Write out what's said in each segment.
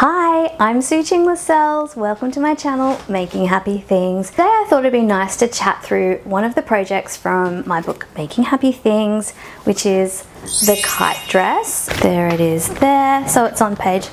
Hi, I'm Sue-Ching Lascelles. Welcome to my channel, Making Happy Things. Today I thought it'd be nice to chat through one of the projects from my book, Making Happy Things, which is the kite dress. There it is there. So it's on page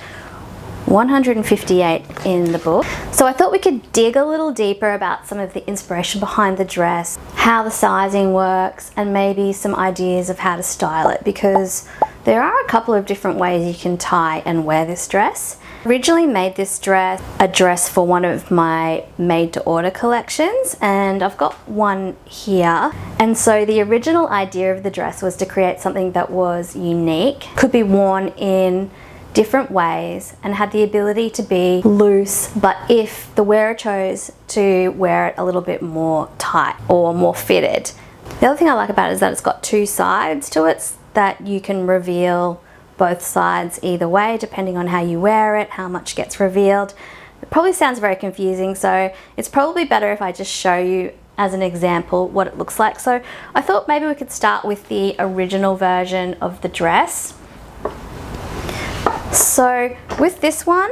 158 in the book. So I thought we could dig a little deeper about some of the inspiration behind the dress, how the sizing works, and maybe some ideas of how to style it, because there are a couple of different ways you can tie and wear this dress. Originally made this dress a dress for one of my made to order collections, and I've got one here. And so the original idea of the dress was to create something that was unique, could be worn in different ways, and had the ability to be loose, but if the wearer chose to wear it a little bit more tight or more fitted. The other thing I like about it is that it's got two sides to it, that you can reveal both sides either way depending on how you wear it, how much gets revealed. It probably sounds very confusing, so it's probably better if I just show you as an example what it looks like. So I thought maybe we could start with the original version of the dress. So with this one,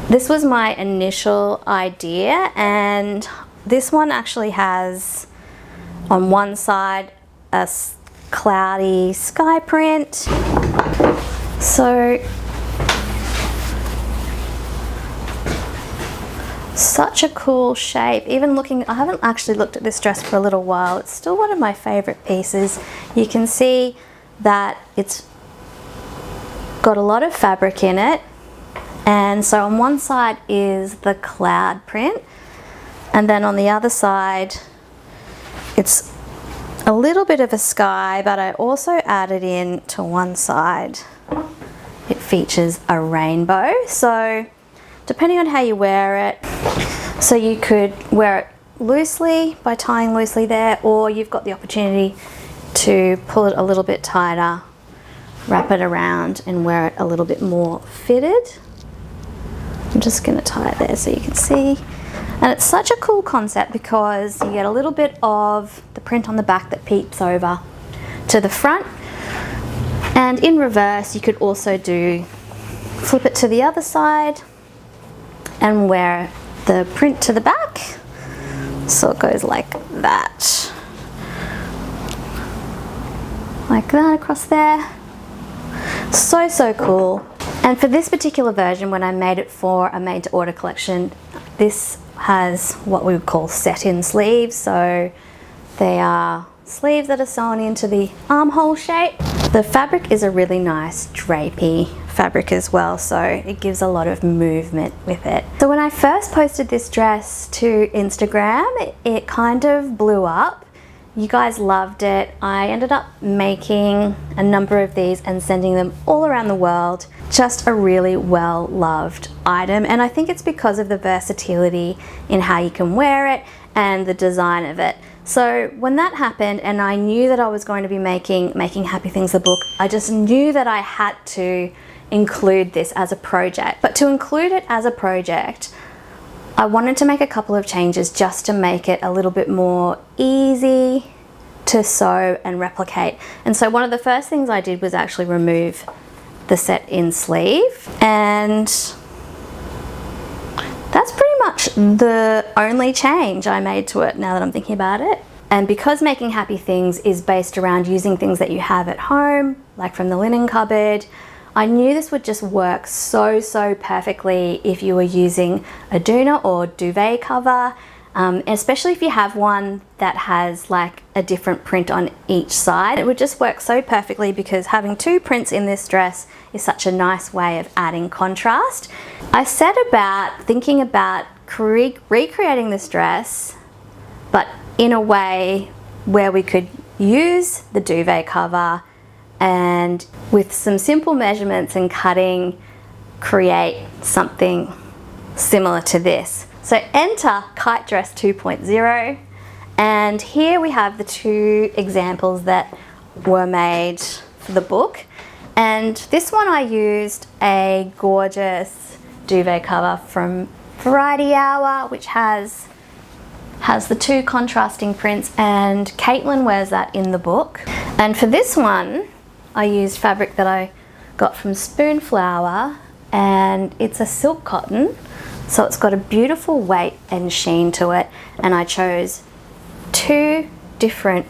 this was my initial idea, and this one actually has on one side a cloudy sky print. So such a cool shape. Even looking, I haven't actually looked at this dress for a little while. It's still one of my favorite pieces. You can see that it's got a lot of fabric in it, and so on one side is the cloud print, and then on the other side it's a little bit of a sky, but I also added in to one side, it features a rainbow. So depending on how you wear it, so you could wear it loosely by tying loosely there, or you've got the opportunity to pull it a little bit tighter, wrap it around and wear it a little bit more fitted. I'm just going to tie it there so you can see. And it's such a cool concept because you get a little bit of the print on the back that peeps over to the front. And in reverse, you could also flip it to the other side and wear the print to the back. So it goes like that. Like that across there. So cool. And for this particular version, when I made it for a made to order collection, this has what we would call set-in sleeves. So they are sleeves that are sewn into the armhole shape. The fabric is a really nice drapey fabric as well, so it gives a lot of movement with it. So when I first posted this dress to Instagram, it kind of blew up. You guys loved it. I ended up making a number of these and sending them all around the world. Just a really well loved item, and I think it's because of the versatility in how you can wear it and the design of it. So when that happened and I knew that I was going to be making Happy Things the book, I just knew that I had to include this as a project. But to include it as a project, I wanted to make a couple of changes just to make it a little bit more easy to sew and replicate. And so one of the first things I did was actually remove the set-in sleeve, and that's pretty much the only change I made to it now that I'm thinking about it. And because Making Happy Things is based around using things that you have at home, like from the linen cupboard, I knew this would just work so perfectly if you were using a doona or duvet cover, especially if you have one that has like a different print on each side. It would just work so perfectly because having two prints in this dress is such a nice way of adding contrast. I set about thinking about recreating this dress, but in a way where we could use the duvet cover and with some simple measurements and cutting, create something similar to this. So enter Kite Dress 2.0, and here we have the two examples that were made for the book. And this one I used a gorgeous duvet cover from Variety Hour, which has the two contrasting prints, and Caitlin wears that in the book. And for this one, I used fabric that I got from Spoonflower, and it's a silk cotton, so it's got a beautiful weight and sheen to it. And I chose 2 different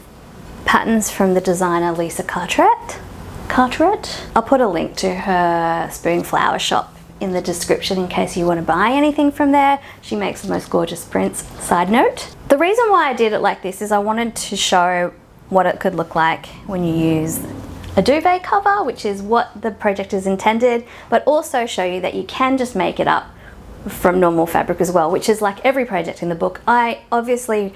patterns from the designer Lisa Carteret. I'll put a link to her Spoon Flower shop in the description in case you want to buy anything from there. She makes the most gorgeous prints. Side note, the reason why I did it like this is I wanted to show what it could look like when you use a duvet cover, which is what the project is intended, but also show you that you can just make it up from normal fabric as well, which is like every project in the book. I obviously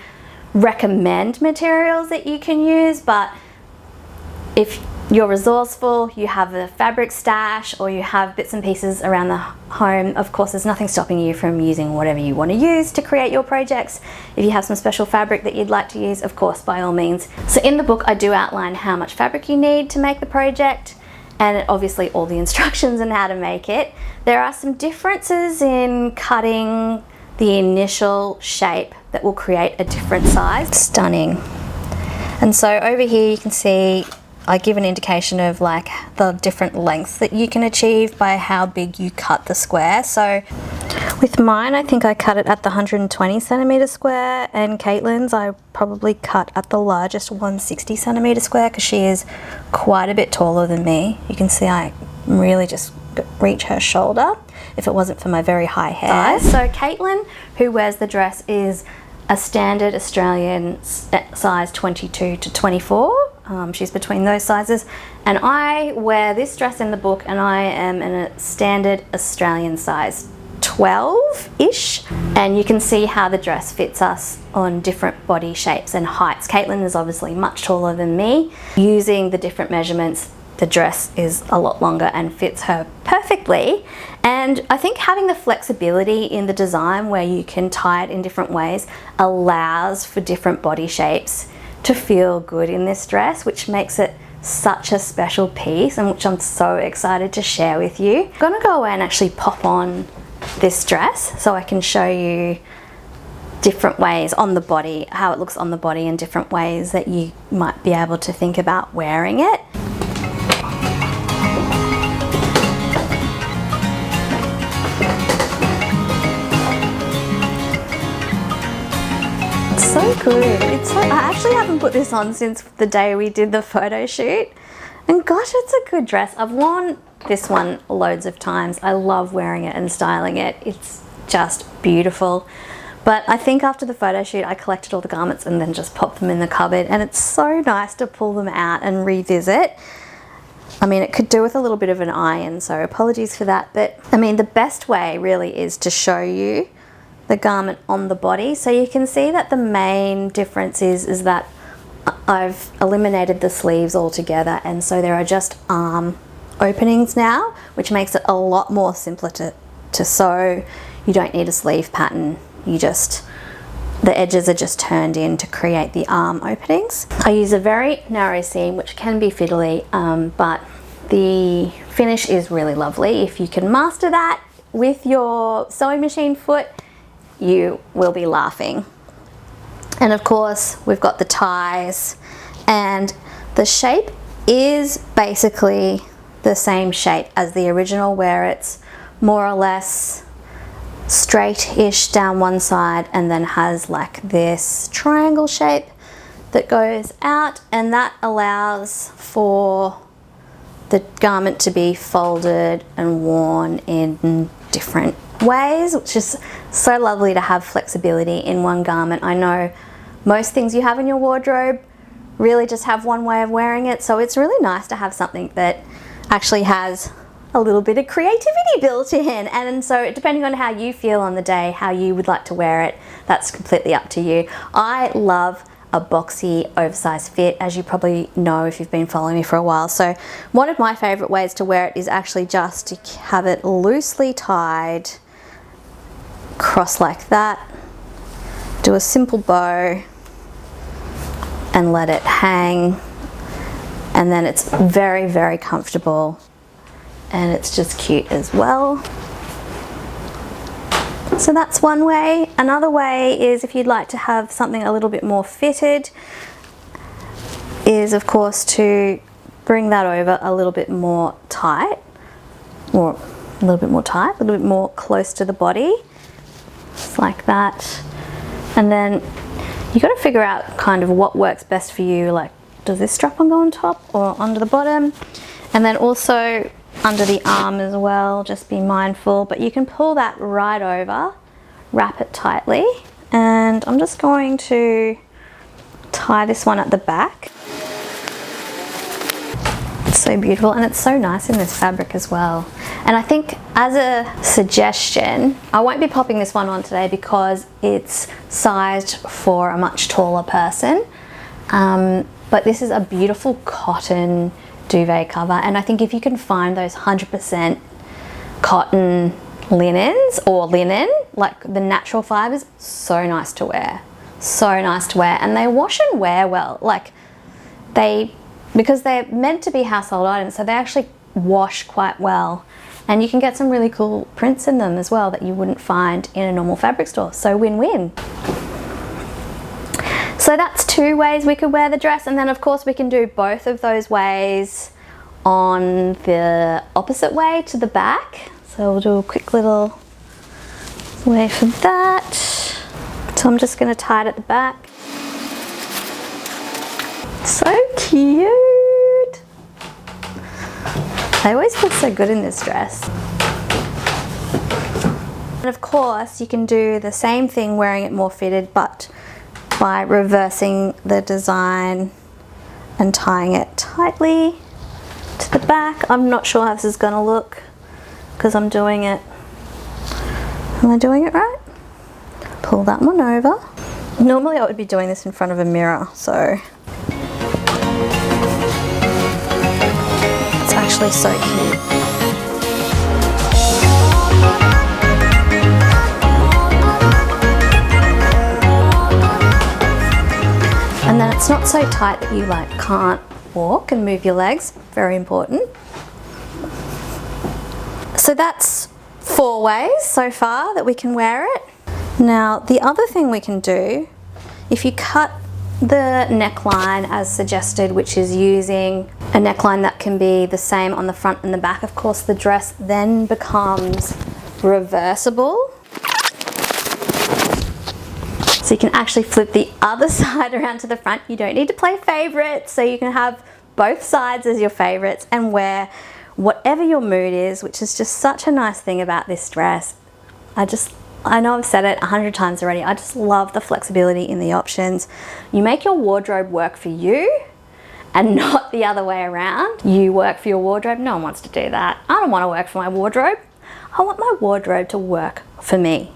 recommend materials that you can use, but if you're resourceful, you have a fabric stash, or you have bits and pieces around the home, of course there's nothing stopping you from using whatever you want to use to create your projects. If you have some special fabric that you'd like to use, of course, by all means. So in the book I do outline how much fabric you need to make the project, and obviously all the instructions on how to make it. There are some differences in cutting the initial shape that will create a different size. Stunning. And so over here you can see I give an indication of like the different lengths that you can achieve by how big you cut the square. So with mine, I think I cut it at the 120 centimeter square, and Caitlin's I probably cut at the largest 160 centimeter square because she is quite a bit taller than me. You can see I really just reach her shoulder if it wasn't for my very high hair. So Caitlin, who wears the dress, is a standard Australian size 22 to 24. She's between those sizes, and I wear this dress in the book and I am in a standard Australian size 12-ish, and you can see how the dress fits us on different body shapes and heights. Caitlin is obviously much taller than me. Using the different measurements, the dress is a lot longer and fits her perfectly. And I think having the flexibility in the design where you can tie it in different ways allows for different body shapes to feel good in this dress, which makes it such a special piece, and which I'm so excited to share with you. I'm gonna go away and actually pop on this dress so I can show you different ways on the body, how it looks on the body, and different ways that you might be able to think about wearing it. So good. I actually haven't put this on since the day we did the photo shoot, and gosh, it's a good dress. I've worn this one loads of times. I love wearing it and styling it. It's just beautiful. But I think after the photo shoot I collected all the garments and then just popped them in the cupboard, and it's so nice to pull them out and revisit. I mean, it could do with a little bit of an iron, so apologies for that, but I mean the best way really is to show you the garment on the body. So you can see that the main difference is that I've eliminated the sleeves altogether, and so there are just arm openings now, which makes it a lot more simpler to sew. You don't need a sleeve pattern, the edges are just turned in to create the arm openings. I use a very narrow seam, which can be fiddly, but the finish is really lovely. If you can master that with your sewing machine foot, you will be laughing. And of course we've got the ties, and the shape is basically the same shape as the original, where it's more or less straight-ish down one side and then has like this triangle shape that goes out, and that allows for the garment to be folded and worn in different ways, which is so lovely to have flexibility in one garment. I know most things you have in your wardrobe really just have one way of wearing it, so it's really nice to have something that actually has a little bit of creativity built in. And so depending on how you feel on the day, how you would like to wear it, that's completely up to you. I love a boxy oversized fit, as you probably know if you've been following me for a while. So one of my favorite ways to wear it is actually just to have it loosely tied across like that, do a simple bow and let it hang, and then it's very, very comfortable, and it's just cute as well. So that's one way. Another way is, if you'd like to have something a little bit more fitted, is of course to bring that over a little bit more tight, or a little bit more tight, a little bit more close to the body, just like that. And then you got to figure out kind of what works best for you, like does this strap-on go on top or under the bottom? And then also under the arm as well, just be mindful, but you can pull that right over, wrap it tightly, and I'm just going to tie this one at the back. It's so beautiful, and it's so nice in this fabric as well. And I think as a suggestion, I won't be popping this one on today because it's sized for a much taller person, but this is a beautiful cotton duvet cover, and I think if you can find those 100% cotton linens or linen, like the natural fibers, so nice to wear, so nice to wear. And they wash and wear well, like because they're meant to be household items, so they actually wash quite well, and you can get some really cool prints in them as well that you wouldn't find in a normal fabric store, so win-win. So that's 2 ways we could wear the dress, and then of course we can do both of those ways on the opposite way to the back. So we'll do a quick little way for that. So I'm just going to tie it at the back. So cute! I always look so good in this dress. And of course you can do the same thing wearing it more fitted, but by reversing the design and tying it tightly to the back. I'm not sure how this is going to look because I'm doing it. Am I doing it right? Pull that one over. Normally I would be doing this in front of a mirror, so it's actually so cute. And then it's not so tight that you like can't walk and move your legs, very important. So that's 4 ways so far that we can wear it. Now the other thing we can do, if you cut the neckline as suggested, which is using a neckline that can be the same on the front and the back, of course the dress then becomes reversible. So you can actually flip the other side around to the front. You don't need to play favorites, so you can have both sides as your favorites and wear whatever your mood is, which is just such a nice thing about this dress. I know I've said it 100 times already, I just love the flexibility in the options. You make your wardrobe work for you and not the other way around. You work for your wardrobe, no one wants to do that. I don't want to work for my wardrobe. I want my wardrobe to work for me.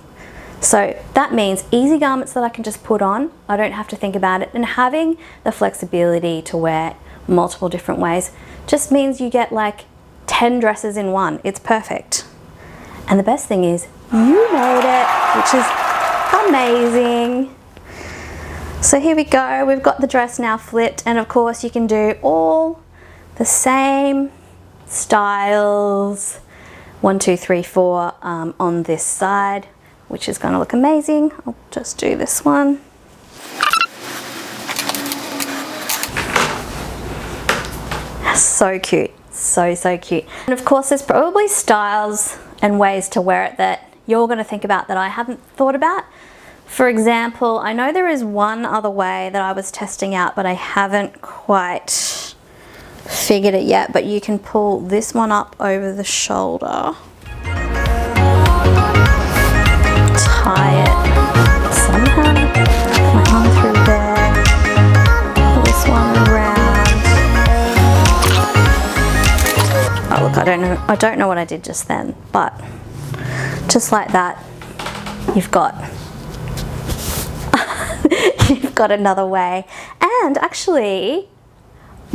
So that means easy garments that I can just put on. I don't have to think about it, and having the flexibility to wear multiple different ways just means you get like 10 dresses in one. It's perfect. And the best thing is you made it, which is amazing. So here we go, we've got the dress now flipped, and of course you can do all the same styles, 1, 2, 3, 4 on this side, which is going to look amazing. I'll just do this one. So cute, so cute. And of course there's probably styles and ways to wear it that you're going to think about that I haven't thought about. For example, I know there is one other way that I was testing out, but I haven't quite figured it yet, but you can pull this one up over the shoulder, tie it somehow, my arm through there, pull this one around. Oh look, I don't know what I did just then, but just like that, you've got you've got another way. And actually,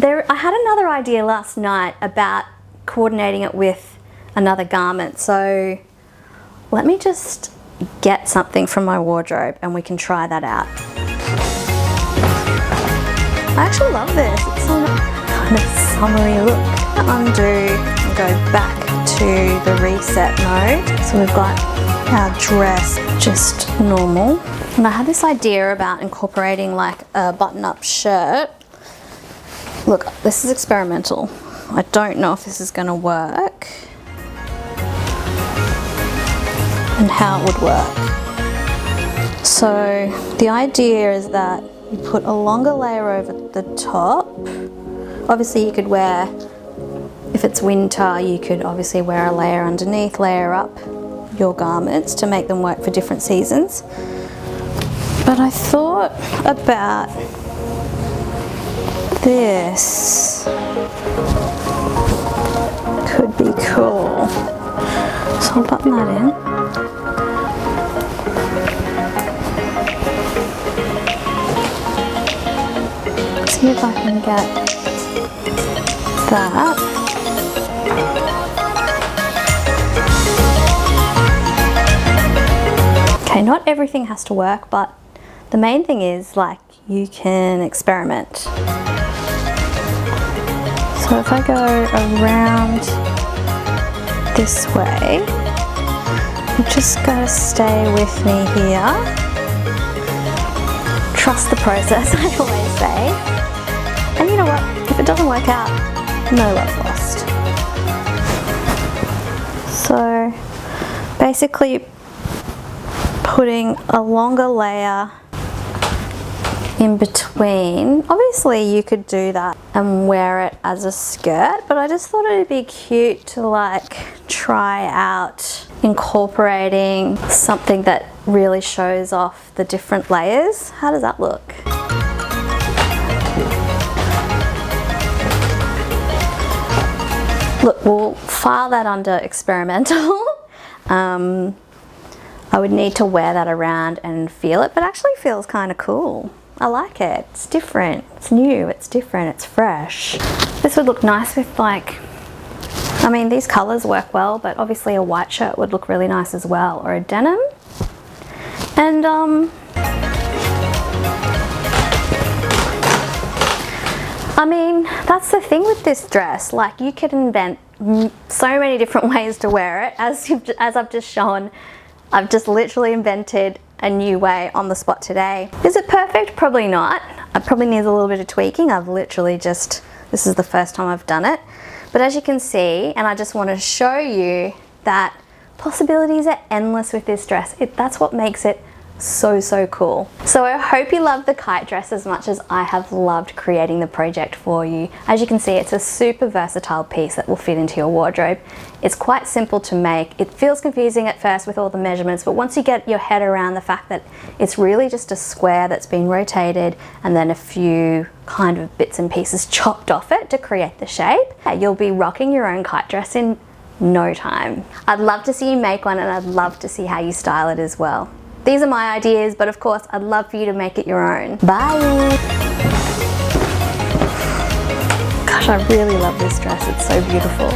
I had another idea last night about coordinating it with another garment. So let me just get something from my wardrobe and we can try that out. I actually love this. It's on a kind of summery look. Undo and go back to the reset mode. So we've got our dress just normal. And I had this idea about incorporating like a button-up shirt. Look, this is experimental. I don't know if this is going to work. and how it would work. So the idea is that you put a longer layer over the top. Obviously you could wear, if it's winter, you could obviously wear a layer underneath, layer up your garments to make them work for different seasons. But I thought about this could be cool. So I'll button that in. See if I can get that. Okay, not everything has to work, but the main thing is, like, you can experiment. So if I go around this way, you just gotta stay with me here. Trust the process, I always say. And you know what? If it doesn't work out, no love lost. So basically putting a longer layer in between. Obviously you could do that and wear it as a skirt, but I just thought it'd be cute to like try out incorporating something that really shows off the different layers. How does that look? Look, we'll file that under experimental. I would need to wear that around and feel it, but it actually feels kind of cool. I like it. It's different, it's new, it's different, it's fresh. This would look nice with, like, I mean, these colors work well, but obviously a white shirt would look really nice as well, or a denim. And I mean, that's the thing with this dress. Like, you could invent so many different ways to wear it. As I've just shown, I've just literally invented a new way on the spot today. Is it perfect? Probably not. It probably needs a little bit of tweaking. I've literally just, this is the first time I've done it. But as you can see, and I just want to show you that possibilities are endless with this dress. That's what makes it so cool. So I hope you love the kite dress as much as I have loved creating the project for you. As you can see, it's a super versatile piece that will fit into your wardrobe. It's quite simple to make. It feels confusing at first with all the measurements, but once you get your head around the fact that it's really just a square that's been rotated and then a few kind of bits and pieces chopped off it to create the shape, you'll be rocking your own kite dress in no time. I'd love to see you make one, and I'd love to see how you style it as well. These are my ideas, but of course, I'd love for you to make it your own. Bye! Gosh, I really love this dress. It's so beautiful.